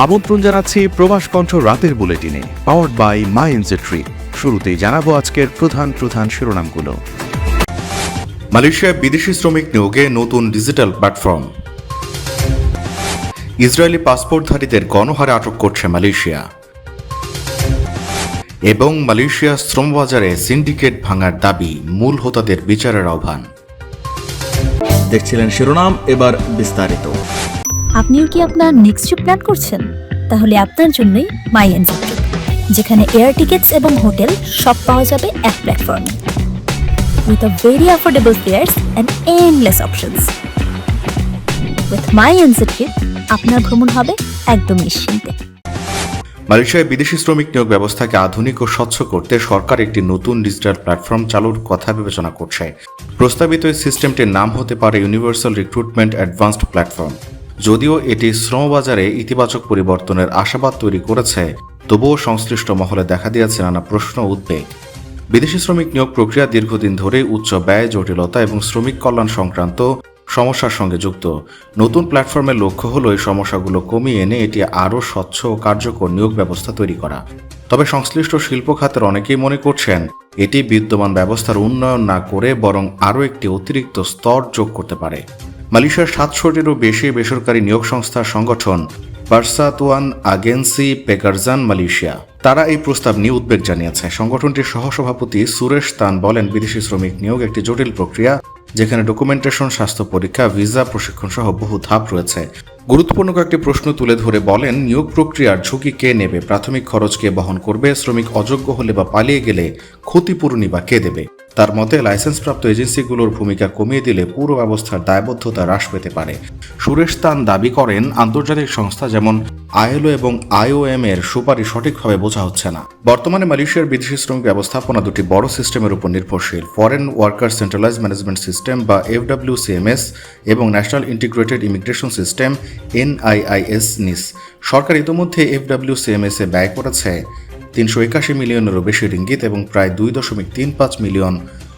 আমন্ত্রণ জানাচ্ছি প্রবাস কণ্ঠ রাতের বুলেটিনে, পাওয়ার্ড বাই মাই এনজেট্রি। শুরুতেই জানাবো আজকের প্রধান শিরোনামগুলো। মালয়েশিয়ায় বিদেশি শ্রমিক নিয়োগে নতুন ডিজিটাল প্ল্যাটফর্ম। ইসরায়েলি পাসপোর্টধারীদের গণহারে আটক করছে মালয়েশিয়া। এবং মালয়েশিয়া শ্রমবাজারে সিন্ডিকেট ভাঙার দাবি, মূল হোতাদের বিচারের আহ্বান। দেখছিলেন শিরোনাম, এবার বিস্তারিত। আপনিও কি আপনার নেক্সট ট্রিপ প্ল্যান করছেন? তাহলে আপনার জন্যই মাই এনজেট্রি, যেখানে এয়ার টিকেটস এবং হোটেল সব পাওয়া যাবে এক প্ল্যাটফর্মে, with a very affordable fares and endless options. With my এনজেট্রি আপনার ভ্রমণ হবে একদম নিশ্চিন্তে। মালয়েশিয়ায় বিদেশি শ্রমিক নিয়োগ ব্যবস্থাকে আধুনিক ও স্বচ্ছ করতে সরকার একটি নতুন ডিজিটাল প্ল্যাটফর্ম চালুর কথা বিবেচনা করছে। প্রস্তাবিত এই সিস্টেমটির নাম হতে পারে ইউনিভার্সাল রিক্রুটমেন্ট অ্যাডভান্সড প্ল্যাটফর্ম। যদিও এটি শ্রমবাজারে ইতিবাচক পরিবর্তনের আশাবাদ তৈরি করেছে, তবুও সংশ্লিষ্ট মহলে দেখা দিয়েছে নানা প্রশ্ন ও উদ্বেগ। বিদেশি শ্রমিক নিয়োগ প্রক্রিয়া দীর্ঘদিন ধরে উচ্চ ব্যয়, জটিলতা এবং শ্রমিক কল্যাণ সংক্রান্ত সমস্যার সঙ্গে যুক্ত। নতুন প্ল্যাটফর্মের লক্ষ্য হল এই সমস্যাগুলো কমিয়ে এনে এটি আরও স্বচ্ছ ও কার্যকর নিয়োগ ব্যবস্থা তৈরি করা। তবে সংশ্লিষ্ট শিল্প খাতের অনেকেই মনে করছেন এটি বিদ্যমান ব্যবস্থার উন্নয়ন না করে বরং আরও একটি অতিরিক্ত স্তর যোগ করতে পারে। মালয়েশিয়ার 700-টিরও বেশি বেসরকারি নিয়োগ সংস্থার সংগঠন পারসাতুয়ান আগেন্সি পেকারজান মালয়েশিয়া, তারা এই প্রস্তাব নিয়ে উদ্বেগ জানিয়েছে। সংগঠনটির সহসভাপতি সুরেশ তান বলেন, বিদেশি শ্রমিক নিয়োগ একটি জটিল প্রক্রিয়া, যেখানে ডকুমেন্টেশন, স্বাস্থ্য পরীক্ষা, ভিসা, প্রশিক্ষণ সহ বহু ধাপ রয়েছে। গুরুত্বপূর্ণ কয়েকটি প্রশ্ন তুলে ধরে বলেন, নিয়োগ প্রক্রিয়ার ঝুঁকি কে নেবে, প্রাথমিক খরচ কে বহন করবে, শ্রমিক অযোগ্য হলে বা পালিয়ে গেলে ক্ষতিপূরণই বা কে দেবে। তার মতে লাইসেন্সপ্রাপ্ত এজেন্সিগুলোর ভূমিকা কমিয়ে দিলে পুরো ব্যবস্থার দায়বদ্ধতা হ্রাস পেতে পারে। সুরেশ তান দাবি করেন, আন্তর্জাতিক সংস্থা যেমন আইএলও এবং আইওএম এর সুপারিশ সঠিকভাবে বোঝা হচ্ছে না। বর্তমানে মালয়েশিয়ার বিদেশি শ্রমিক ব্যবস্থাপনা দুটি বড় সিস্টেমের উপর নির্ভরশীল: foreign worker centralise management system বা FWCMS এবং national integrated immigration system NIIS NIS। সরকার ইতিমধ্যে FWCMS এ ব্যয় করেছে 381 মিলিয়নেরও বেশি রিঙ্গিত এবং প্রায় 2.35 মিলিয়ন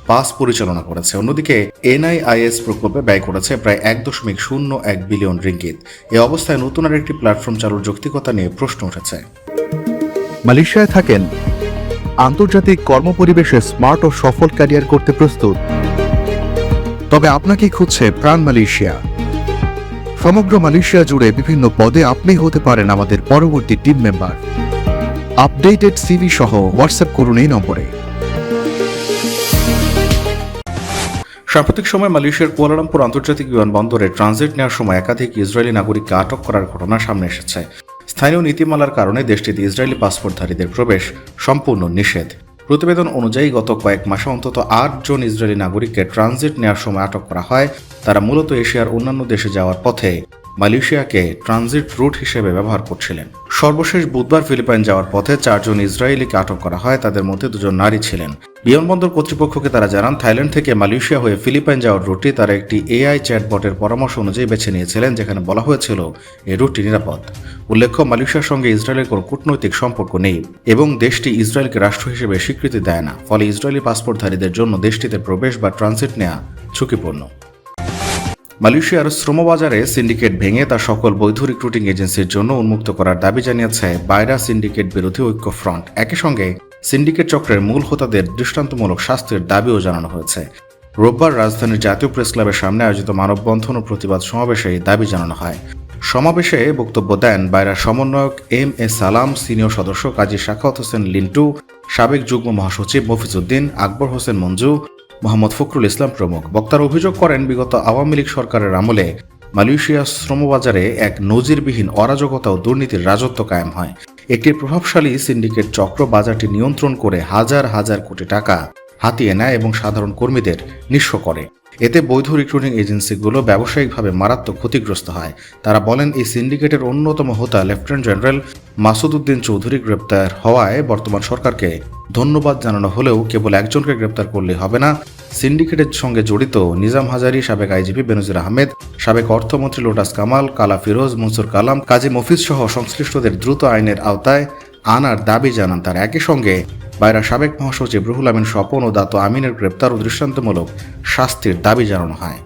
পাস পরিচালনা করেছে। অন্যদিকে NIIS প্রকল্পে ব্যয় করেছে প্রায় 1.01 বিলিয়ন রিঙ্গিত। এ অবস্থায় নতুন আরেকটি প্ল্যাটফর্ম চালুর যৌক্তিকতা নিয়ে প্রশ্ন উঠেছে। মালয়েশিয়ায় থাকেন, আন্তর্জাতিক কর্মপরিবেশে স্মার্ট ও সফল ক্যারিয়ার করতে প্রস্তুত, তবে আপনাকে খুঁজছে প্রাণ মালয়েশিয়া। সমগ্র মালয়েশিয়া জুড়ে বিভিন্ন পদে আপনি হতে পারেন আমাদের পরবর্তী টিম মেম্বার। আপডেটেড সিভি সহ হোয়াটসঅ্যাপ করুন এই নম্বরে। সাম্প্রতিক সময় মালয়েশিয়ার কুয়ালালামপুর আন্তর্জাতিক বিমানবন্দরে ট্রানজিট নেওয়ার সময় একাধিক ইসরায়েলি নাগরিককে আটক করার ঘটনা সামনে এসেছে। স্থানীয় নীতিমালার কারণে দেশটিতে ইসরায়েলি পাসপোর্টধারীদের প্রবেশ সম্পূর্ণ নিষেধ। প্রতিবেদন অনুযায়ী গত কয়েক মাসে অন্তত 8 জন ইসরায়েলি নাগরিককে ট্রানজিট নেওয়ার সময় আটক করা হয়। তারা মূলত এশিয়ার অন্যান্য দেশে যাওয়ার পথে মালয়েশিয়াকে ট্রানজিট রুট হিসেবে ব্যবহার করছিলেন। সর্বশেষ বুধবার ফিলিপাইন যাওয়ার পথে 4 জন ইসরায়েলিকে আটক করা হয়। তাদের মধ্যে 2 জন নারী ছিলেন। বিমানবন্দর কর্তৃপক্ষকে তারা জানান, থাইল্যান্ড থেকে মালয়েশিয়া হয়ে ফিলিপাইন যাওয়ার রুটটি তারা একটি AI চ্যাটবটের পরামর্শ অনুযায়ী বেছে নিয়েছিলেন, যেখানে বলা হয়েছিল এই রুটটি নিরাপদ। উল্লেখ্য, মালয়েশিয়ার সঙ্গে ইসরায়েলের কোনো কূটনৈতিক সম্পর্ক নেই এবং দেশটি ইসরায়েলকে রাষ্ট্র হিসেবে স্বীকৃতি দেয় না। ফলে ইসরায়েলি পাসপোর্টধারীদের জন্য দেশটিতে প্রবেশ বা ট্রানজিট নেওয়া ঝুঁকিপূর্ণ। মালয়েশিয়ার শ্রমবাজারে সিন্ডিকেট ভেঙে তা সকল বৈধ রিক্রুটিং এজেন্সির জন্য উন্মুক্ত করার দাবি জানিয়েছে বাইরা সিন্ডিকেট বিরোধী ঐক্য ফ্রন্ট। একই সঙ্গে সিন্ডিকেট চক্রের মূল হোতাদের দৃষ্টান্তমূলক শাস্তির দাবিও জানানো হয়েছে। রোববার রাজধানীর জাতীয় প্রেস ক্লাবের সামনে আয়োজিত মানববন্ধন ও প্রতিবাদ সমাবেশে এই দাবি জানানো হয়। সমাবেশে বক্তব্য দেন বাইরা সমন্বয়ক MA সালাম, সিনিয়র সদস্য কাজী শাখাওয়াত হোসেন লিন্টু, সাবেক যুগ্ম মহাসচিব মফিজউদ্দিন, আকবর হোসেন মঞ্জু, মোহাম্মদ ফখরুল ইসলাম প্রমুখ। বক্তারা অভিযোগ করেন, বিগত আওয়ামী লীগ সরকারের আমলে মালয়েশিয়া শ্রমবাজারে এক নজিরবিহীন অরাজকতা ও দুর্নীতির রাজত্ব কায়েম হয়। একটি প্রভাবশালী সিন্ডিকেট চক্র বাজারটি নিয়ন্ত্রণ করে হাজার হাজার কোটি টাকা হাতিয়ে নেয় এবং সাধারণ কর্মীদের নিঃস্ব করে। এতে বৈধ রিক্রুটিং এজেন্সিগুলো ব্যবসায়িকভাবে মারাত্মক ক্ষতিগ্রস্ত হয়। তারা বলেন, এই সিন্ডিকেটের অন্যতম হোতা লেফটেন্যান্ট জেনারেল মাসুদ উদ্দিন চৌধুরী গ্রেপ্তার হওয়ায় বর্তমান সরকারকে ধন্যবাদ জানানো হলেও কেবল একজনকে গ্রেপ্তার করলে হবে না। সিন্ডিকেটের সঙ্গে জড়িত নিজাম হাজারি, সাবেক আইজিপি বেনজির আহমেদ, সাবেক অর্থমন্ত্রী লোটাস কামাল, কালা ফিরোজ, মনসুর কালাম, কাজী মফিজ সহ সংশ্লিষ্টদের দ্রুত আইনের আওতায় আনার দাবি জানান তার। একই সঙ্গে বাইরা সাবেক মহাসচিব রুহুল আমিন স্বপন ও দাতো আমিনের গ্রেপ্তার ও দৃষ্টান্তমূলক শাস্তির দাবি জানানো হয়।